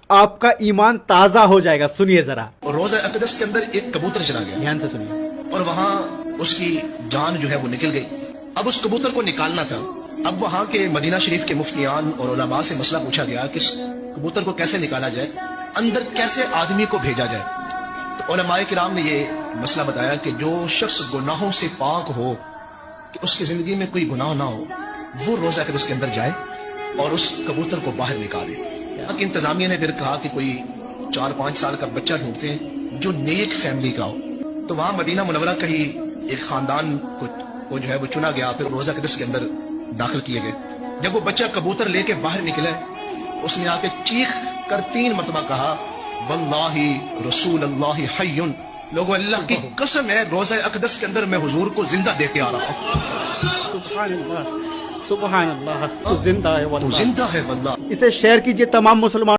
आपका ईमान ताजा हो जाएगा। सुनिए जरा। और रोज़ा अक़दस के अंदर एक कबूतर चला गया, ध्यान से सुनिए। और वहाँ उसकी जान जो है वो निकल गई। अब उस कबूतर को निकालना था। अब वहाँ के मदीना शरीफ के मुफ्तियान और उलमा से मसला पूछा गया कि इस कबूतर को कैसे निकाला जाए, अंदर कैसे आदमी को भेजा जाए। तो उलमाए किराम ने ये मसला बताया कि जो शख्स गुनाहों से पाक हो, कि उसकी जिंदगी में कोई गुनाह ना हो, वो रोज़ा अक़दस के अंदर जाए और उस कबूतर को बाहर निकाले। इंतजामिया ने फिर कहा कि कोई 4-5 साल का बच्चा ढूंढते हैं जो नेक फैमिली का हो। तो वहां मदीना मुनव्वरा का ही एक खानदान को जो है वो चुना गया। फिर रोज़ा अक़दस के अंदर दाखिल किए गए। जब वो बच्चा कबूतर लेके बाहर निकला, उसने आके चीख कर 3 मरतबा कहा, वल्लाहि रसूल अल्लाह हय्युन, लोगों अल्लाह की कसम है रोज़ा अक़दस के अंदर मैं हुजूर को जिंदा देके आ रहा हूँ। सुभान अल्लाह, सुभान अल्लाह, तो जिंदा है वल्लाह। जिंदा है वल्लाह। इसे शेयर कीजिए तमाम मुसलमान